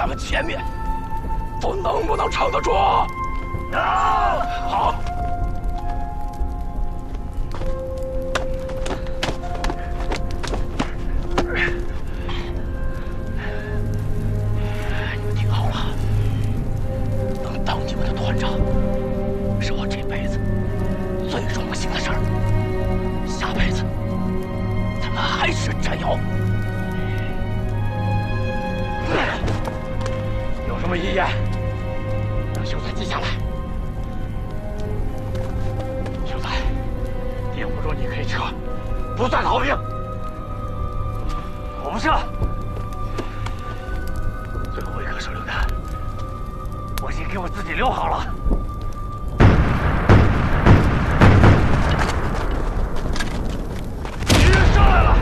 咱们前面，风能不能撑得住？能。好。你们听好了，能当你们的团长，是我这辈子最荣幸的事儿。下辈子，咱们还是战友。有什么遗言，让秀才记下来。秀才，定不住你可以撤，不算逃兵。我不撤。最后一颗手榴弹，我先给我自己留好了。敌人上来了！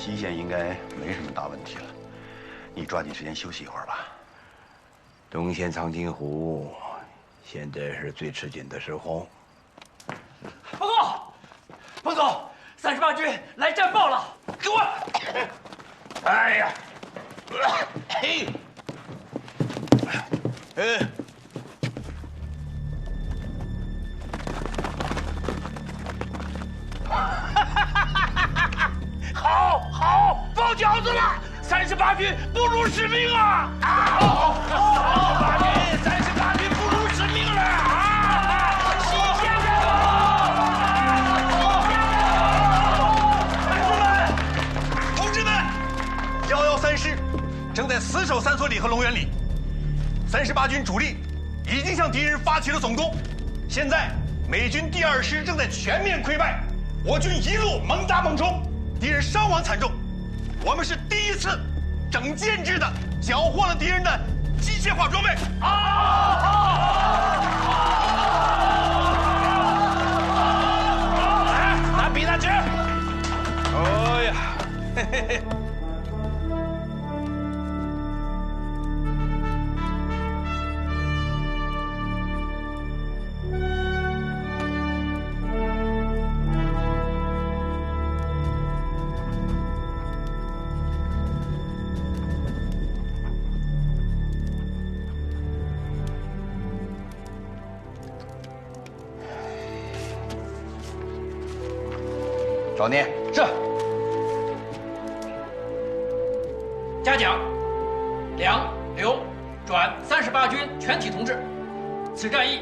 西线应该没什么大问题了，你抓紧时间休息一会儿吧。东线长津湖现在是最吃紧的时候。报告，彭总，38军来战报了，给我！哎呀，嘿，好，包饺子了！38军不辱使命啊！38军不辱使命了啊！西线同志们，113师正在死守三所里和龙源里，38军主力已经向敌人发起了总攻，现在美军第2师正在全面溃败，我军一路猛打猛冲，敌人伤亡惨重。我们是第一次整建制的缴获了敌人的机械化装备。来，拿笔拿纸。哎呀，嘿嘿嘿。少年是。嘉奖，梁、刘转38军全体同志。此战役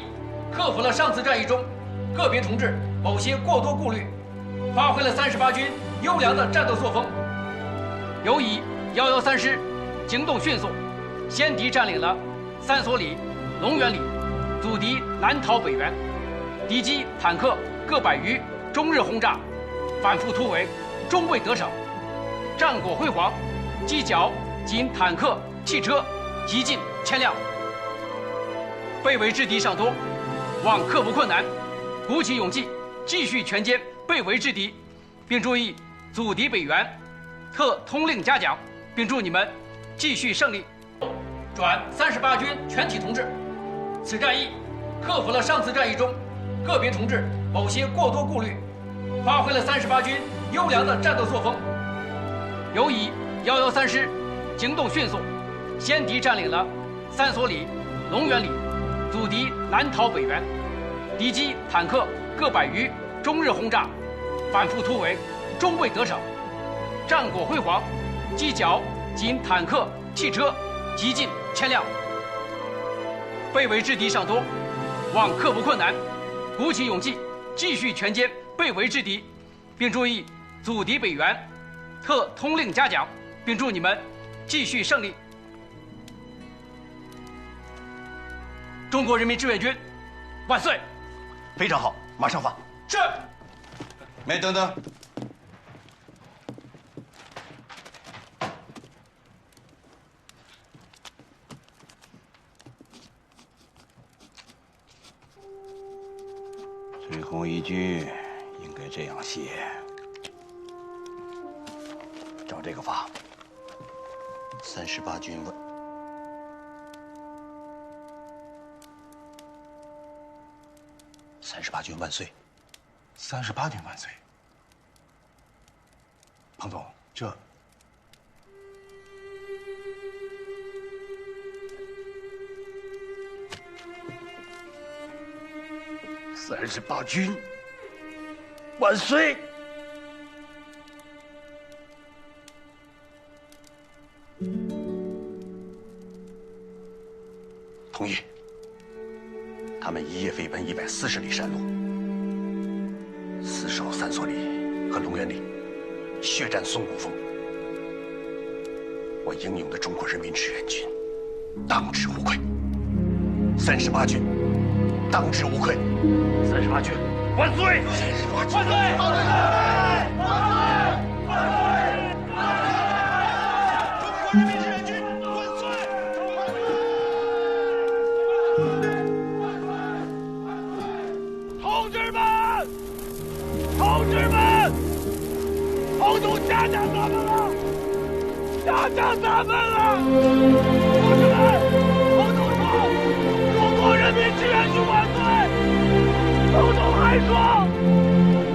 克服了上次战役中个别同志某些过多顾虑，发挥了38军优良的战斗作风。尤以113师行动迅速，先敌占领了三所里、龙源里，阻敌南逃北援，敌机坦克各百余，终日轰炸。反复突围，终未得手，战果辉煌，击缴仅坦克、汽车极近1000辆。被围之敌尚多，望克服困难，鼓起勇气，继续全歼被围之敌，并注意阻敌北援，特通令嘉奖，并祝你们继续胜利。转38军全体同志，此战役克服了上次战役中个别同志某些过多顾虑，发挥了38军优良的战斗作风。尤以113师行动迅速，先敌占领了三所里、龙源里，阻敌南逃北援，敌机坦克各百余，终日轰炸，反复突围，终未得手，战果辉煌，击缴仅坦克、汽车极近1000辆。被围之敌尚多，望克服困难，鼓起勇气，继续全歼被围之敌，并注意阻敌北援，特通令嘉奖，并祝你们继续胜利。中国人民志愿军万岁！非常好，马上发。是。没，等等。最后一句应该这样写，照这个发。38军万，38军万岁！38军万岁！彭总，这38军万岁！同意。他们一夜飞奔140里山路，死守三所里和龙源里，血战松骨峰。我英勇的中国人民志愿军当之无愧。38军当之无愧。38军万岁！万岁！万岁！万岁！中国人民志愿军万岁！同志们，同志们，红土吓着咱们了，吓着咱们了！同志们，红土说，中国人民志愿军万岁！红土还说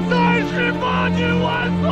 ，38军万岁！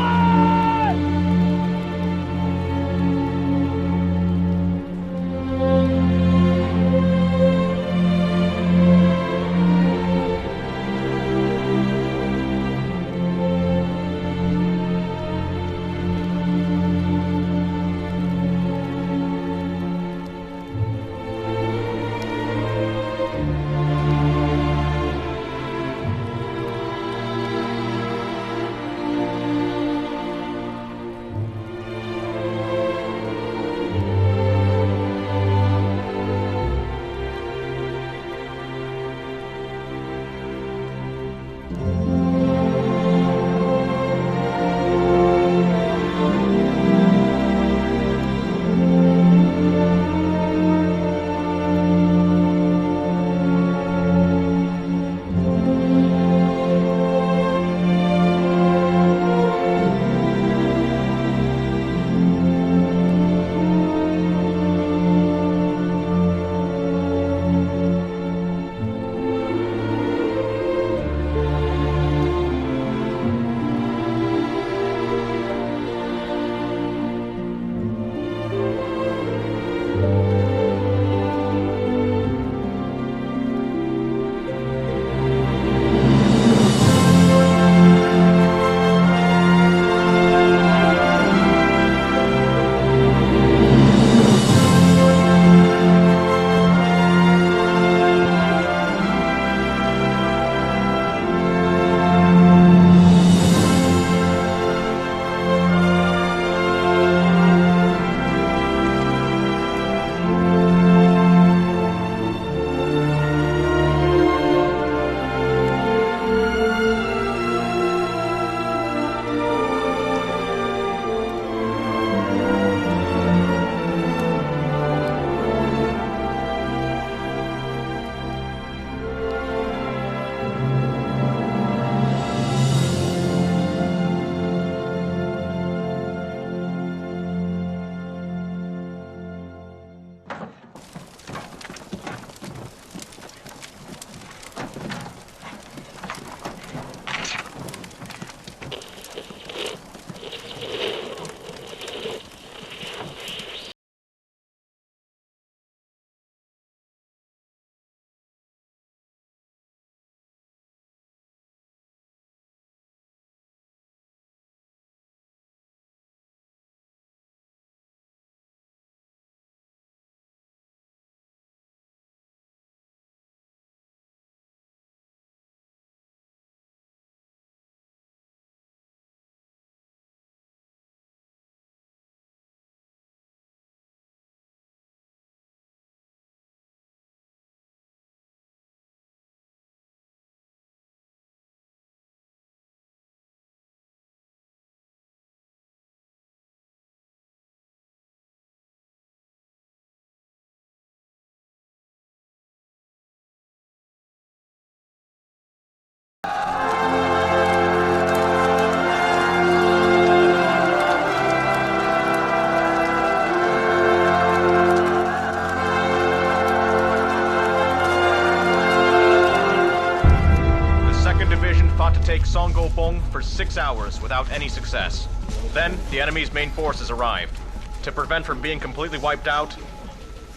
take Songgo-pong for 6 hours without any success. Then, the enemy's main forces arrived. To prevent from being completely wiped out,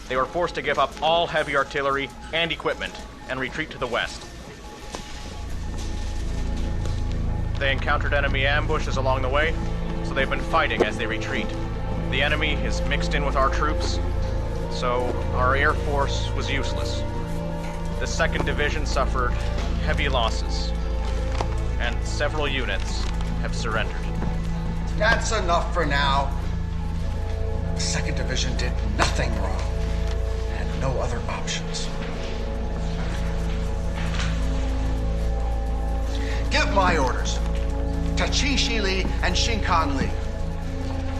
they were forced to give up all heavy artillery and equipment and retreat to the west. They encountered enemy ambushes along the way, so they've been fighting as they retreat. The enemy is mixed in with our troops, so our air force was useless. The 2nd Division suffered heavy losses, and several units have surrendered. That's enough for now. The 2nd Division did nothing wrong, and no other options. Give my orders to Qi Shili and Xinkan Li.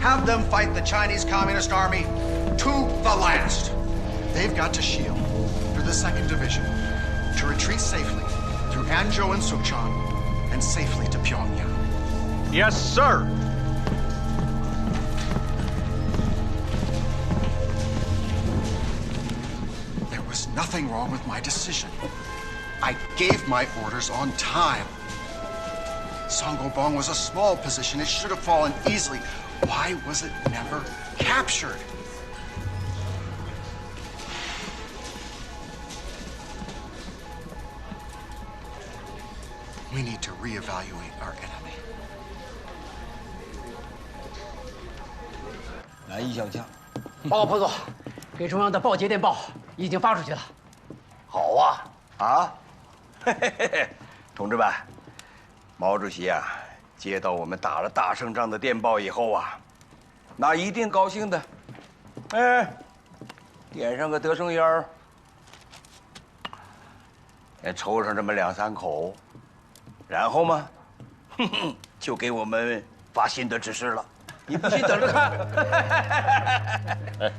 Have them fight the Chinese Communist Army to the last. They've got to shield through the 2nd Division to retreat safely through Anzhou and Suchang and safely to Pyongyang. Yes, sir! nothing wrong with my decision. I gave my orders on time. Songobong was a small position. It should have fallen easily. Why was it never captured? We need to reevaluate our enemy. 难以想象。报告彭总，给中央的报捷电报已经发出去了。好啊，啊，嘿嘿嘿嘿，同志们，毛主席啊，接到我们打了大胜仗的电报以后啊，那一定高兴的。哎，点上个德胜烟儿，抽上这么2、3口，然后嘛，就给我们发新的指示了。你必须等着看。哎，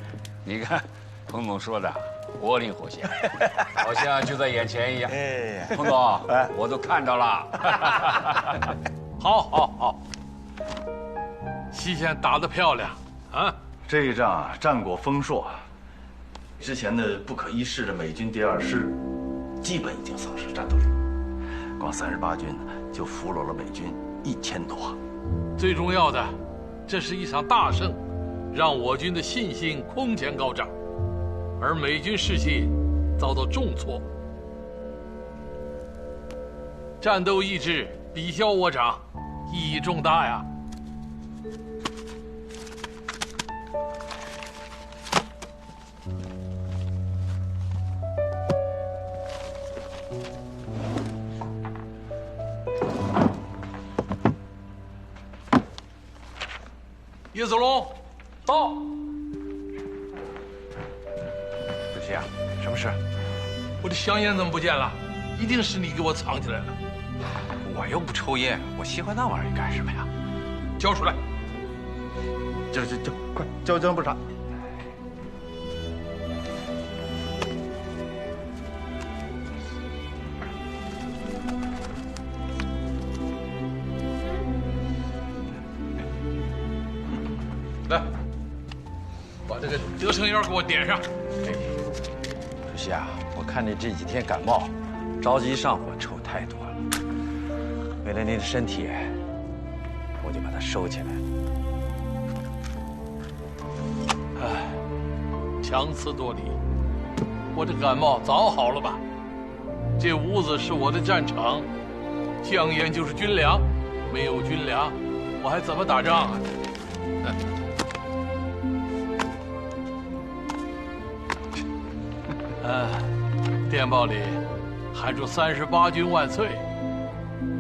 你看，彭总说的活灵活现，好像就在眼前一样。哎，彭总，我都看到了。好，好，好，西线打得漂亮啊！这一仗啊，战果丰硕。之前的不可一世的美军第2师，基本已经丧失战斗力，光38军就俘虏了美军1000多。最重要的，这是一场大胜，让我军的信心空前高涨，而美军士气遭到重挫，战斗意志比消我长，意义重大呀！叶子龙，到。主席啊，什么事？我的香烟怎么不见了？一定是你给我藏起来了。我又不抽烟，我喜欢那玩意儿干什么呀？交出来！快交不查。来，把这个德胜烟给我点上。主席啊，我看你这几天感冒，着急上火，抽太多了。为了您的身体，我就把它收起来了。唉，强词夺理。我这感冒早好了吧？这屋子是我的战场，香烟就是军粮，没有军粮，我还怎么打仗啊？电报里喊出38军万岁，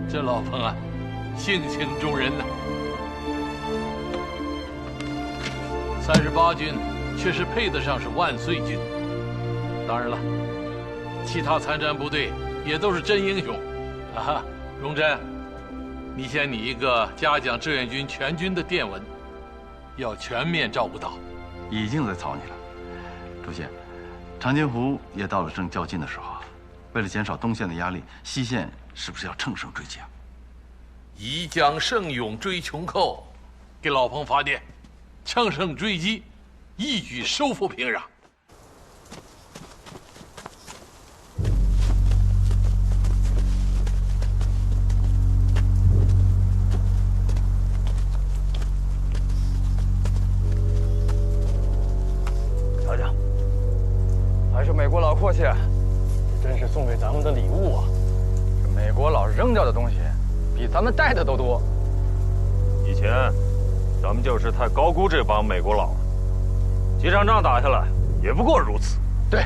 这老彭啊，性情中人呐。38军确实配得上是万岁军。当然了，其他参战部队也都是真英雄，啊，荣臻，你先拟一个嘉奖志愿军全军的电文，要全面照顾到。已经在草拟了，主席。长津湖也到了正较劲的时候啊，为了减少东线的压力，西线是不是要乘胜追击啊？以将胜勇追穷寇，给老彭发电，乘胜追击，一举收复平壤。瞧瞧。还是美国佬阔气，这真是送给咱们的礼物啊！这美国佬扔掉的东西，比咱们带的都多。以前，咱们就是太高估这帮美国佬了。几场仗打下来，也不过如此。对，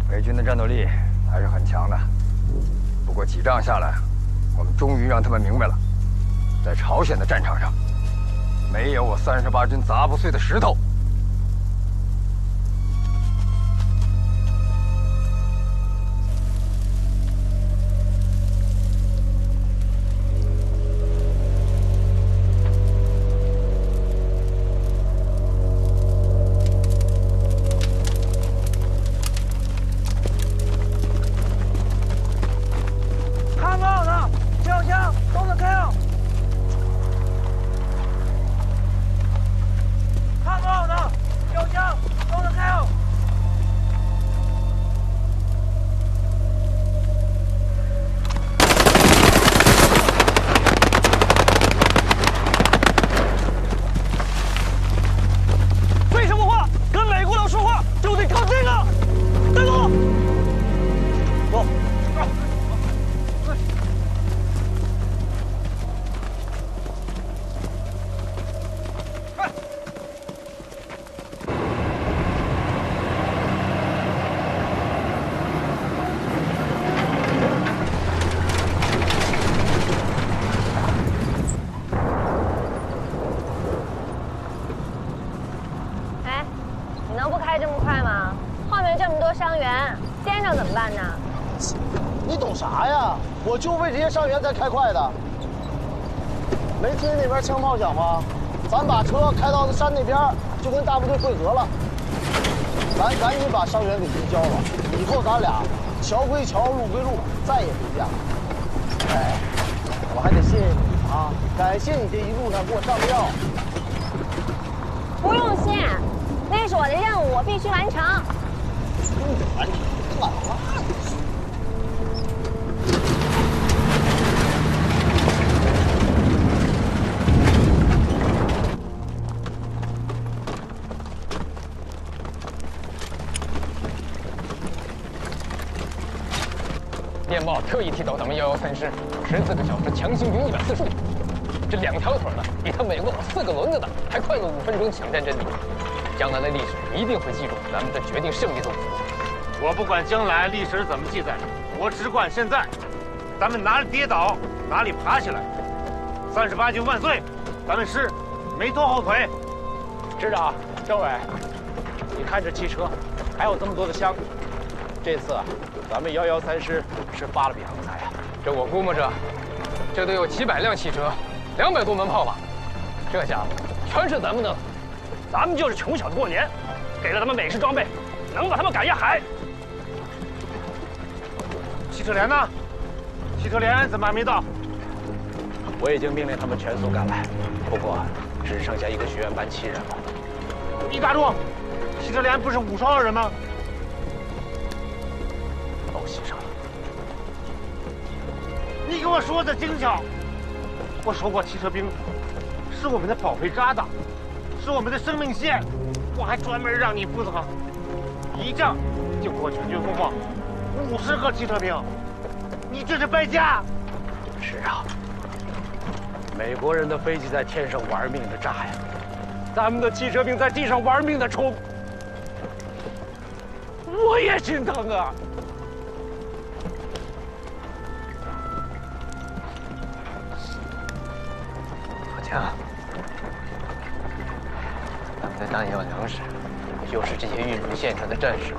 美军的战斗力还是很强的。不过几仗下来，我们终于让他们明白了，在朝鲜的战场上，没有我38军砸不碎的石头。Come on! 伤员，颠着怎么办呢？你懂啥呀？我就为这些伤员才开快的。没听见那边枪炮响吗？咱把车开到山那边，就跟大部队会合了。咱赶紧把伤员给移交了，以后咱俩桥归桥，路归路，再也别见了。哎，我还得谢谢你啊，感谢你这一路上给我上药。不用谢，那是我的任务，我必须完成。完成，干嘛？电报特意提到咱们113师14个小时强行兵145，这2条腿的比他美国4个轮子的还快了5分钟抢占阵地。将来的历史一定会记住咱们的决定胜利的武功。我不管将来历史怎么记载，我只管现在。咱们哪里跌倒哪里爬起来。38军万岁！咱们师没拖后腿。师长，政委，你看这汽车，还有这么多的枪，这次咱们113师是发了笔横财呀。这我估摸着，这都有几百辆汽车，200多门炮吧。这家伙全是咱们的。咱们就是穷小子过年，给了他们美式装备，能把他们赶下海。汽车连呢？汽车连怎么还没到？我已经命令他们全速赶来，不过只剩下一个学员班7人了。你打住！汽车连不是52人吗？都牺牲了。你给我说的精巧。我说过，汽车兵是我们的保卫疙瘩。是我们的生命线，我还专门让你负责。一仗就给我全军覆没，50个汽车兵，你这是败家！是啊，美国人的飞机在天上玩命的炸呀，咱们的汽车兵在地上玩命的冲，我也心疼啊！老强。的弹药、粮食，又是这些运输线上的战士，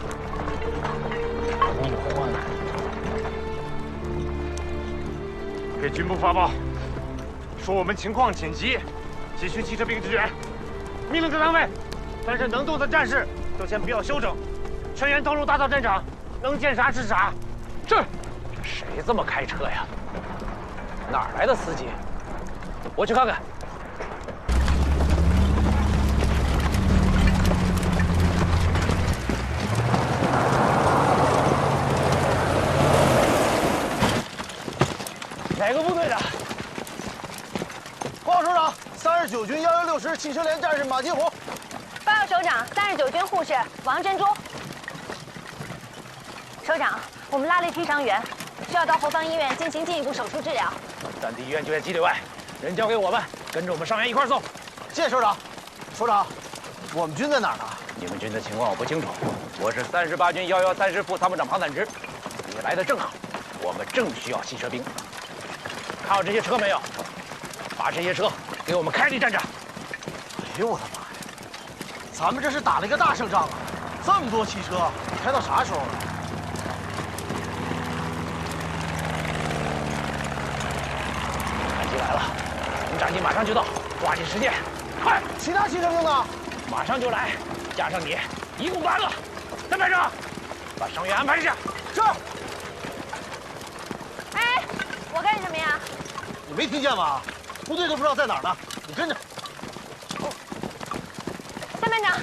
你活呢？给军部发报，说我们情况紧急，急需汽车兵支援。命令各单位，凡是能动的战士都先不要休整，全员投入大造战场，能见啥是啥。是。这谁这么开车呀？哪儿来的司机？我去看看。哪个部队的？报告首长，39军116师汽车连战士马金红。报告首长，39军护士王珍珠。首长，我们拉了一批伤员，需要到后方医院进行进一步手术治疗。暂地医院就在基地外，人交给我们，跟着我们伤员一块送。谢谢首长。首长，我们军在哪儿呢？你们军的情况我不清楚，我是38军113师副参谋长庞坦之。你来的正好，我们正需要汽车兵。看好这些车没有？把这些车给我们开离战场。哎呦我的妈呀！咱们这是打了一个大胜仗啊！这么多汽车，开到啥时候呢？战机来了，我们战机马上就到，抓紧时间，快！其他汽车兵呢？马上就来，加上你，一共8个。再排长，把伤员安排一下。是。哎，我干什么呀？你没听见吗？部队都不知道在哪儿呢，你跟着。三班长，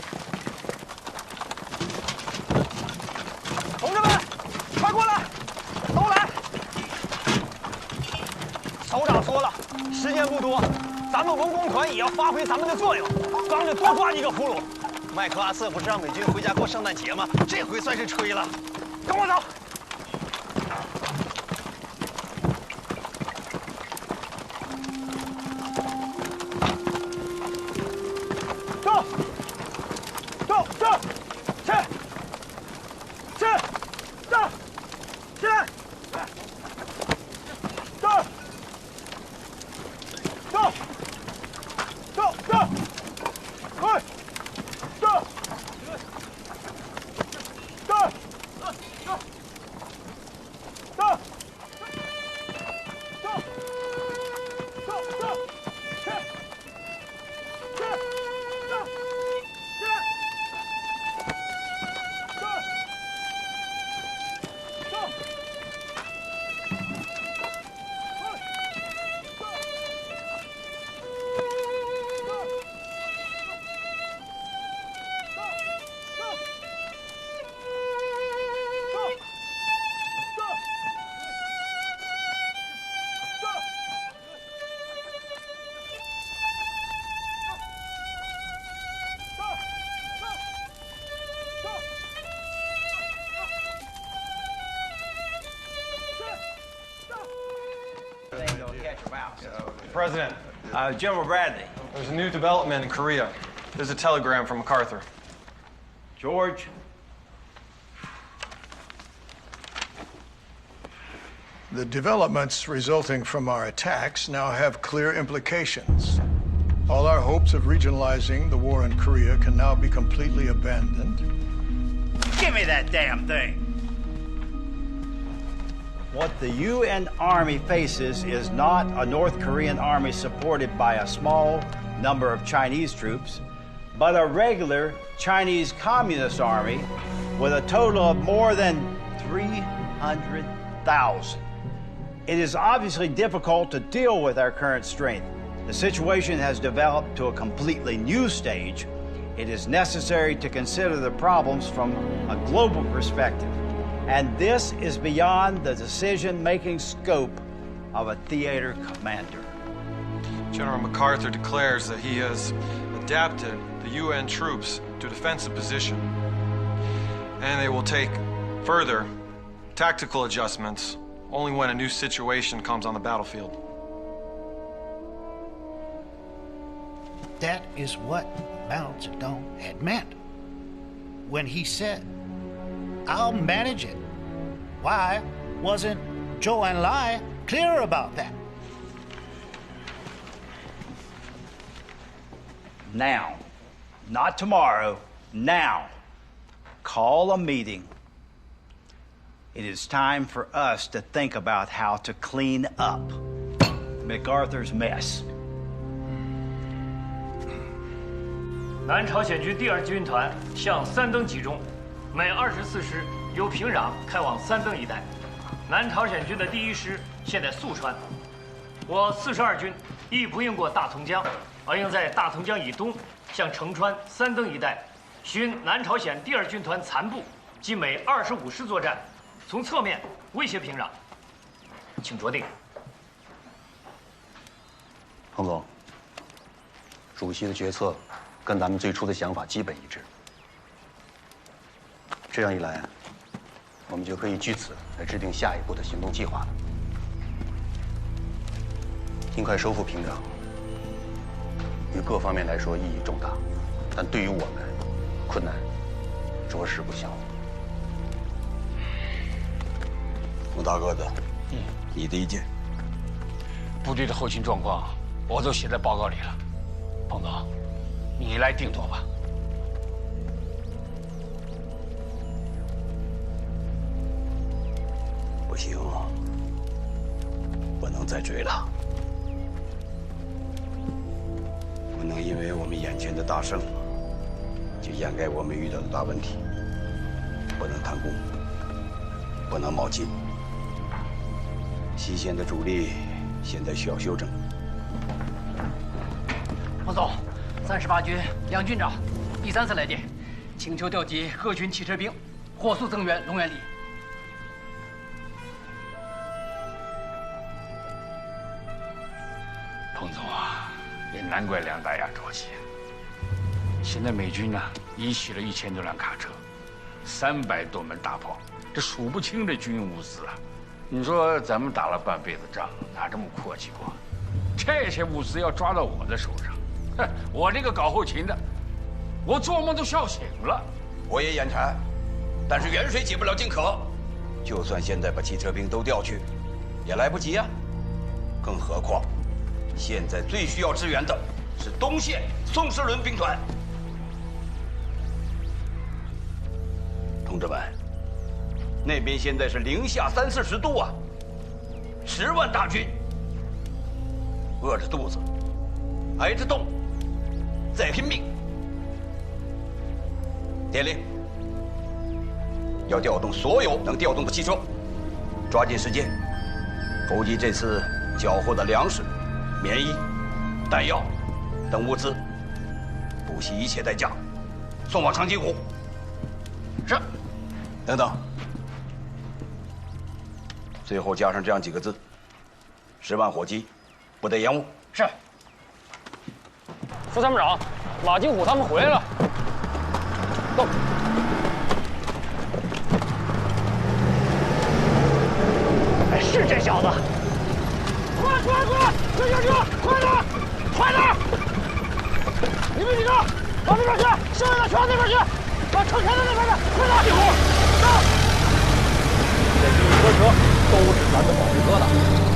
同志们，快过来，都来！首长说了，时间不多，咱们文工团也要发挥咱们的作用，刚就多抓一个俘虏。麦克阿瑟不是让美军回家过圣诞节吗？这回算是吹了。跟我走。President, General Bradley. There's a new development in Korea. There's a telegram from MacArthur. George. The developments resulting from our attacks now have clear implications. All our hopes of regionalizing the war in Korea can now be completely abandoned. Give me that damn thing! What the UN Army faces is not a North Korean army supported by a small number of Chinese troops, but a regular Chinese Communist army with a total of more than 300,000. It is obviously difficult to deal with our current strength. The situation has developed to a completely new stage. It is necessary to consider the problems from a global perspective. And this is beyond the decision-making scope of a theater commander. General MacArthur declares that he has adapted the UN troops to a defensive position, and they will take further tactical adjustments only when a new situation comes on the battlefield. That is what Mao Zedong had meant when he said, "I'll manage it." Why wasn't Zhou Enlai clear about that? Now, not tomorrow, now, call a meeting. It is time for us to think about how to clean up MacArthur's mess. 南朝鲜军第2军团向三登集中，每24师由平壤开往三登一带。南朝鲜军的第1师现在宿川，我42军亦不应过大同江，而应在大同江以东向城川、三登一带寻南朝鲜第2军团残部及每25师作战，从侧面威胁平壤。请酌定。彭总，主席的决策跟咱们最初的想法基本一致。这样一来，我们就可以据此来制定下一步的行动计划了。尽快收复平壤，于各方面来说意义重大，但对于我们，困难着实不小。冯大个子，你的意见？部队的后勤状况我都写在报告里了，彭总，你来定夺吧。不行，不能再追了，不能因为我们眼前的大胜，就掩盖我们遇到的大问题。不能贪功，不能冒进。西线的主力现在需要休整。彭总，38军梁军长第3次来电，请求调集各军汽车兵，火速增援龙源里。彭总啊，也难怪梁大牙着急。现在美军呢，已起了1000多辆卡车，300多门大炮，这数不清的军用物资啊！你说咱们打了半辈子仗，哪这么阔气过？这些物资要抓到我的手上，哼，我这个搞后勤的，我做梦都笑醒了。我也眼馋，但是远水解不了近渴。就算现在把汽车兵都调去，也来不及呀。更何况，现在最需要支援的是东线宋时轮兵团。同志们，那边现在是零下30-40度啊，10万大军，饿着肚子，挨着冻，在拼命。电令，要调动所有能调动的汽车，抓紧时间筹集这次缴获的粮食、棉衣、弹药等物资，不惜一切代价送往长津湖。是。等等。最后加上这样几个字：10万火急，不得延误。是。副参谋长，马金虎他们回来了。走。哎，是这小子。快！快快，追小车，快点，快点！你们几个往那边去，剩下的全往那边去，把车开到那边去，快点！地虎，上！这一车车都是咱的保卫车的，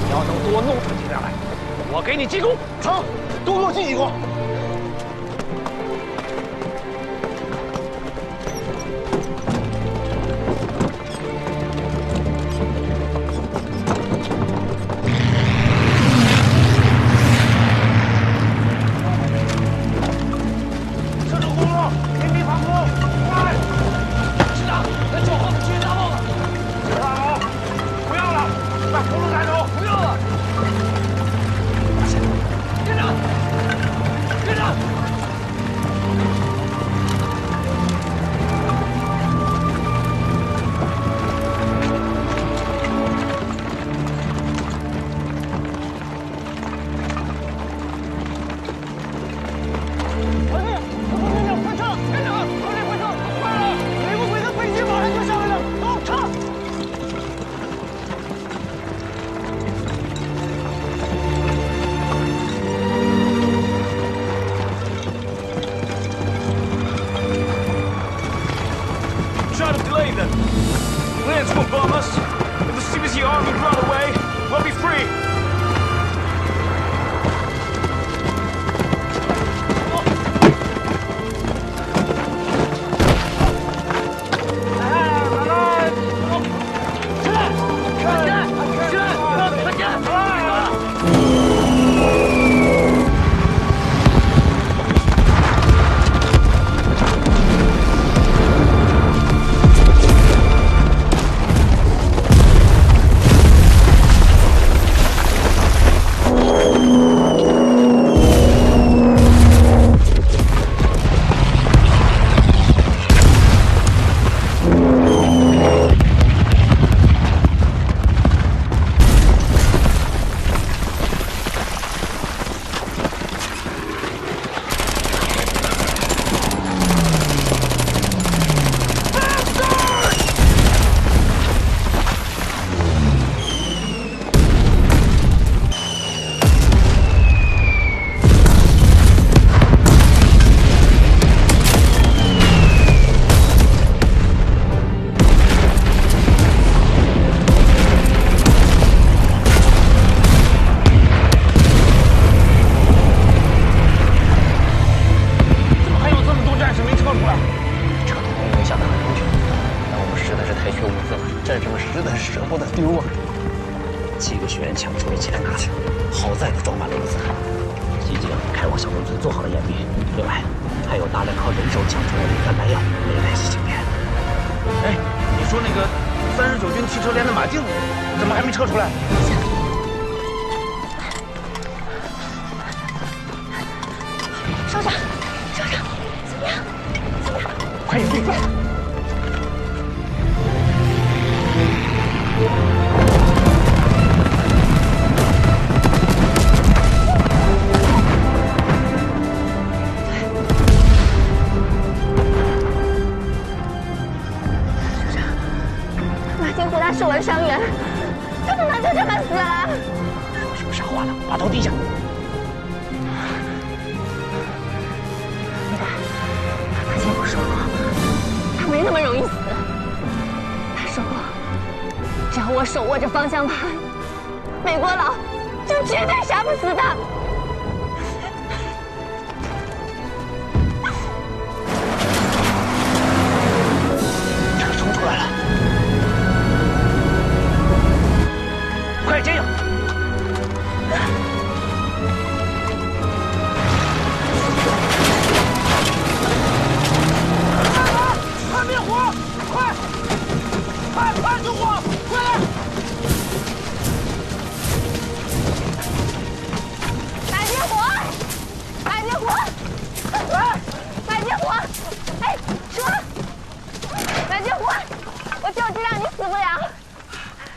你要能多弄出几辆来，我给你记功。成，多给我记几功。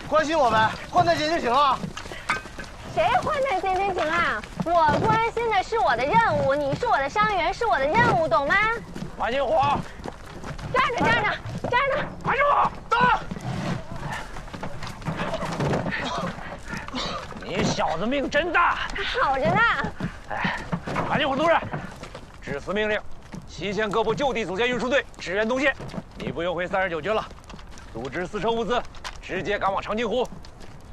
关心我们，换台阶就行了。谁换台阶就行啊？我关心的是我的任务，你是我的伤员，是我的任务，懂吗？马金火，站着，站着，站着！马金火，到。你小子命真大！他好着呢。哎，马金虎同志，致死命令：西线各部就地组建运输队，支援东线。你不用回39军了，组织4车物资，直接赶往长津湖。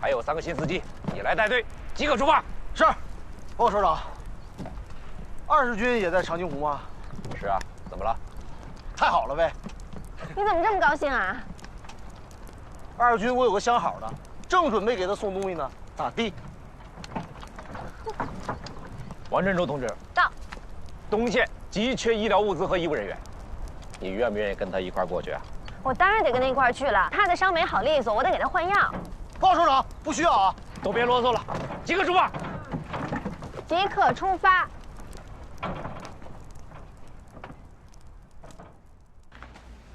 还有3个新司机，你来带队，即刻出发。是，报告首长。20军也在长津湖吗？是啊，怎么了？太好了呗！你怎么这么高兴啊？20军我有个相好的，正准备给他送东西呢，咋地？王振洲同志到。东线急缺医疗物资和医务人员，你愿不愿意跟他一块过去啊？我当然得跟他一块去了。他的伤没好利索，我得给他换药。报告首长，不需要啊！都别啰嗦了，即刻出发！即刻出发！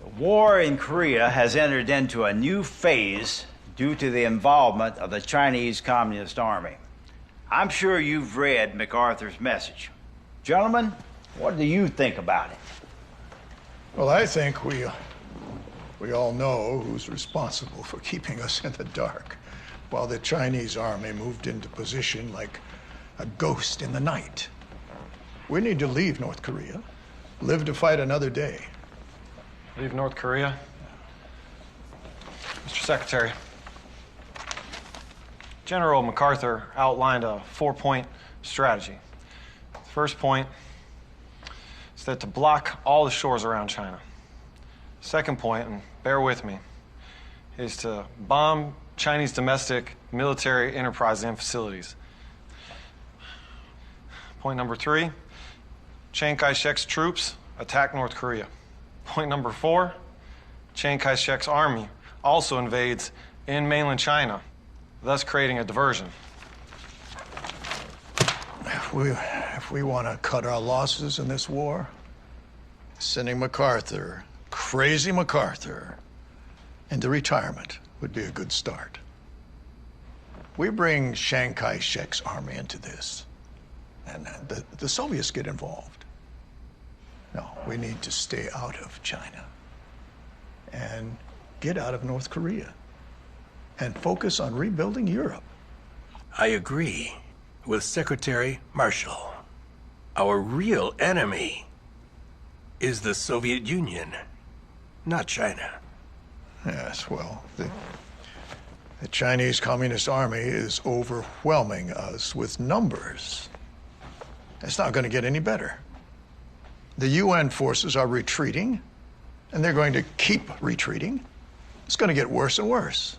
The war in Korea has entered into a new phase due to the involvement of the Chinese Communist Army. I'm sure you've read MacArthur's message. Gentlemen, what do you think about it? Well, I think we all know who's responsible for keeping us in the dark while the Chinese army moved into position like a ghost in the night. We need to leave North Korea, live to fight another day. Leave North Korea? Mr. Secretary, General MacArthur outlined a 4-point strategy. The first point is that to block all the shores around China. Second point, and bear with me, is to bomb Chinese domestic military enterprises and facilities. Point number 3, Chiang Kai-shek's troops attack North Korea. Point number 4, Chiang Kai-shek's army also invades in mainland China, thus creating a diversion. If we want to cut our losses in this war, sending MacArthur, crazy MacArthur, into retirement would be a good start. We bring Chiang Kai-shek's army into this, and the Soviets get involved. No, we need to stay out of China and get out of North Korea and focus on rebuilding Europe. I agree with Secretary Marshall. Our real enemy is the Soviet Union, not China. Yes, well, the Chinese Communist Army is overwhelming us with numbers. It's not going to get any better. The UN forces are retreating, and they're going to keep retreating. It's going to get worse and worse.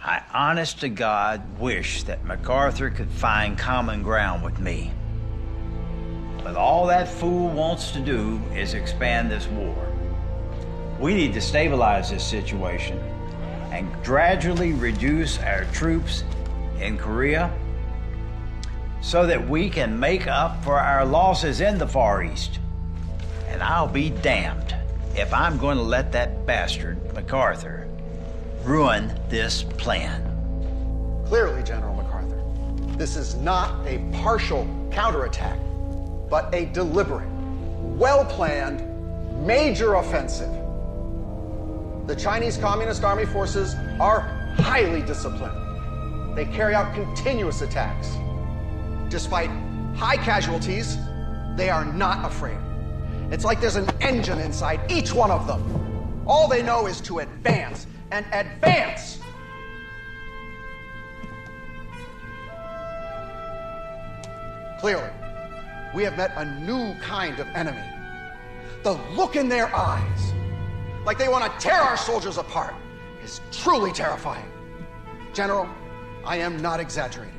I honest to God wish that MacArthur could find common ground with me. But all that fool wants to do is expand this war. We need to stabilize this situation and gradually reduce our troops in Korea so that we can make up for our losses in the Far East. And I'll be damned if I'm going to let that bastard, MacArthur, ruin this plan. Clearly, General MacArthur, this is not a partial counterattack, but a deliberate, well-planned, major offensive. The Chinese Communist Army forces are highly disciplined. They carry out continuous attacks. Despite high casualties, they are not afraid. It's like there's an engine inside each one of them. All they know is to advance and advance. Clearly, we have met a new kind of enemy. The look in their eyes, like they want to tear our soldiers apart, is truly terrifying. General, I am not exaggerating.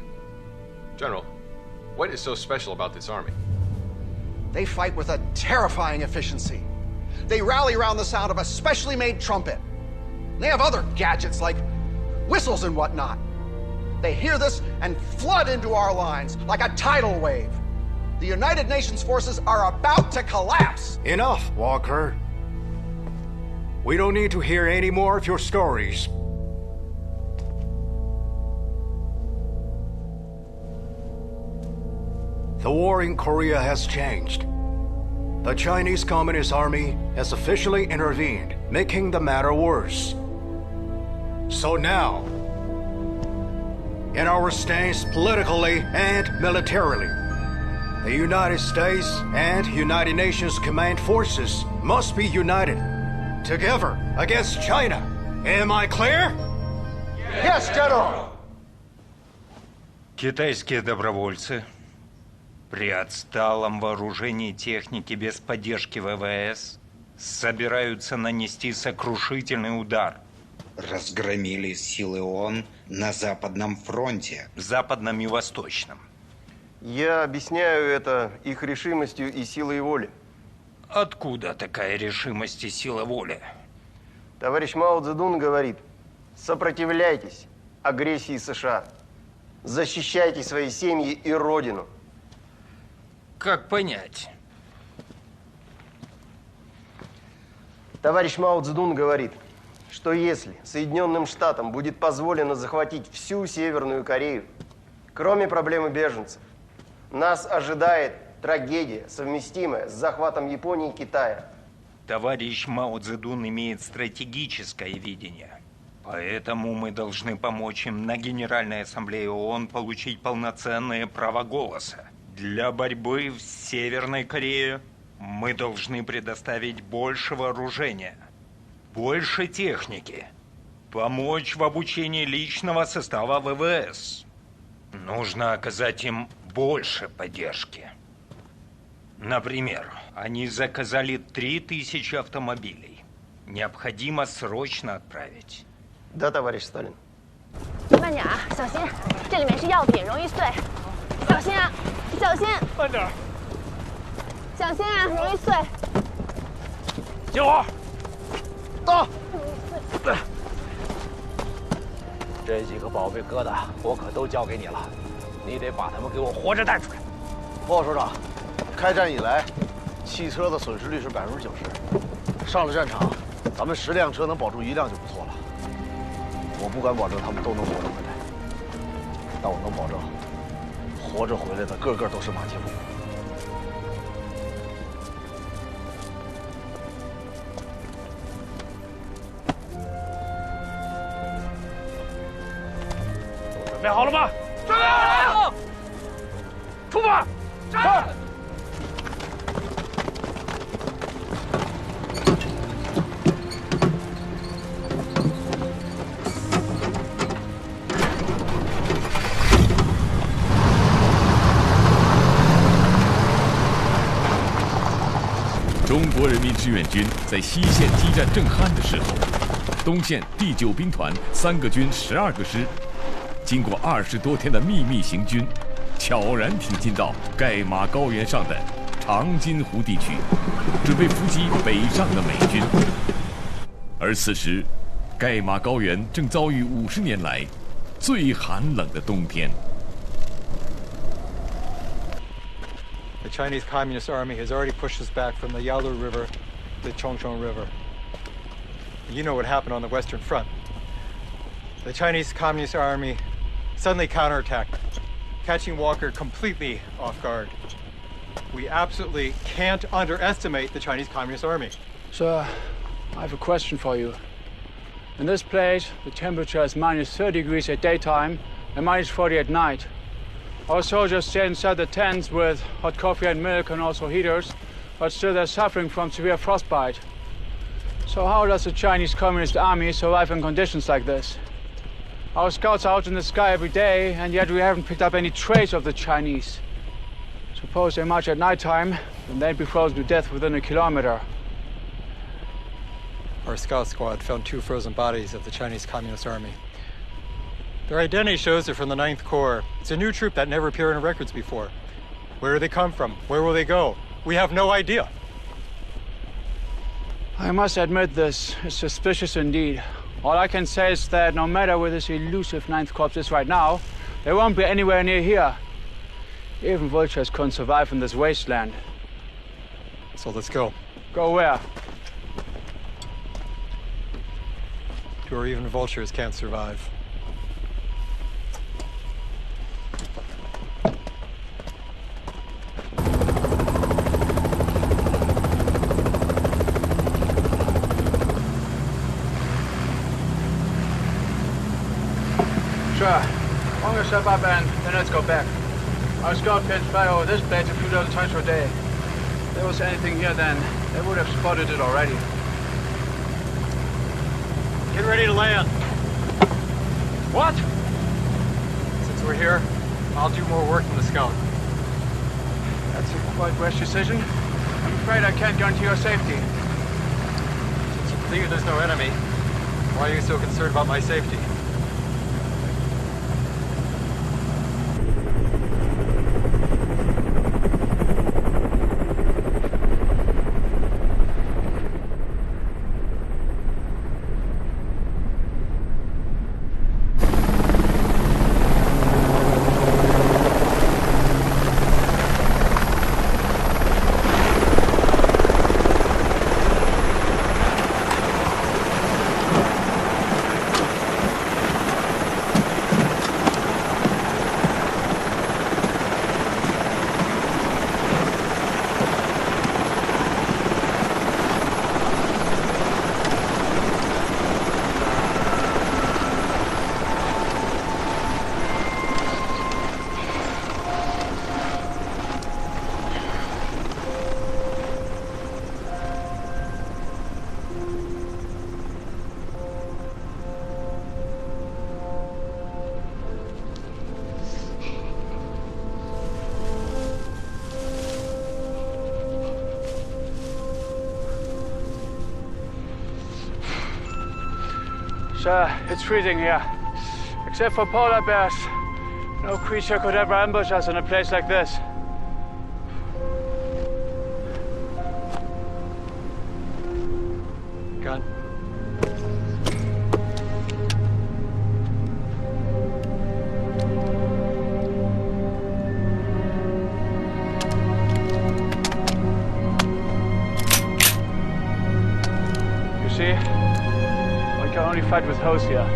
General, what is so special about this army? They fight with a terrifying efficiency. They rally around the sound of a specially made trumpet. They have other gadgets like whistles and whatnot. They hear this and flood into our lines like a tidal wave. The United Nations forces are about to collapse. Enough, Walker. We don't need to hear any more of your stories. The war in Korea has changed. The Chinese Communist Army has officially intervened, making the matter worse. So now, in our stance politically and militarily. The United States and United Nations command forces must be united together against China. Am I clear? Yes, General! Китайские добровольцы при отсталом вооружении техники без поддержки ВВС собираются нанести сокрушительный удар. Разгромили силы ООН на Западном фронте. Западном и Восточном. Я объясняю это их решимостью и силой воли. Откуда такая решимость и сила воли? Товарищ Мао Цзэдун говорит, сопротивляйтесь агрессии США. Защищайте свои семьи и родину. Как понять? Товарищ Мао Цзэдун говорит, что если Соединенным Штатам будет позволено захватить всю Северную Корею, кроме проблемы беженцев, нас ожидает трагедия, совместимая с захватом Японии и Китая. Товарищ Мао Цзэдун имеет стратегическое видение. Поэтому мы должны помочь им на Генеральной Ассамблее ООН получить полноценное право голоса. Для борьбы в Северной Корее мы должны предоставить больше вооружения, больше техники, помочь в обучении личного состава ВВС. Нужно оказать им больше поддержки. Например, они заказали 3000 автомобилей. Необходимо срочно отправить. Да, товарищ Сталин. 慢点啊，小心，这里面是药品，容易碎。小心啊，小心。慢点。小心啊，容易碎。救我！到。这几个宝贝疙瘩我可都交给你了，你得把他们给我活着带出来。报告首长，开战以来，汽车的损失率是90%。上了战场，咱们10辆车能保住1辆就不错了。我不敢保证他们都能活着回来，但我能保证，活着回来的个个都是马前卒。准备好了吗？准备好了！出发！战！中国人民志愿军在西线激战正酣的时候，东线第9兵团3个军12个师，经过20多天的秘密行军，悄然挺进到盖马高原上的长津湖地区，准备伏击北上的美军。而此时，盖马高原正遭遇50年来最寒冷的冬天。 The Chinese Communist Army has already pushed us back from the Yalu River to the Chongchong River. You know what happened on the Western Front. The Chinese Communist Army suddenly counterattacked, catching Walker completely off guard. We absolutely can't underestimate the Chinese Communist Army. Sir, I have a question for you. In this place, the temperature is -30 degrees at daytime and -40 at night. Our soldiers stay inside the tents with hot coffee and milk and also heaters, but still they're suffering from severe frostbite. So how does the Chinese Communist Army survive in conditions like this? Our scouts are out in the sky every day, and yet we haven't picked up any trace of the Chinese. Suppose they march at nighttime, then they'd be frozen to death within a kilometer. Our scout squad found 2 frozen bodies of the Chinese Communist Army. Their identity shows they're from the 9th Corps. It's a new troop that never appeared in records before. Where do they come from? Where will they go? We have no idea. I must admit this is suspicious indeed. All I can say is that no matter where this elusive 9th Corps is right now, they won't be anywhere near here. Even vultures couldn't survive in this wasteland. So let's go. Go where? To where even vultures can't survive. step up and then let's go back. Our scout planes fly over this place a few dozen times per day. If there was anything here then, they would have spotted it already. Get ready to land. What? Since we're here, I'll do more work than the scout. That's a quite rash decision. I'm afraid I can't guarantee your safety. Since you believe there's no enemy, why are you so concerned about my safety? Sir, it's freezing here. Except for polar bears, no creature could ever ambush us in a place like this. Gun. You see? One can only fight with hose here.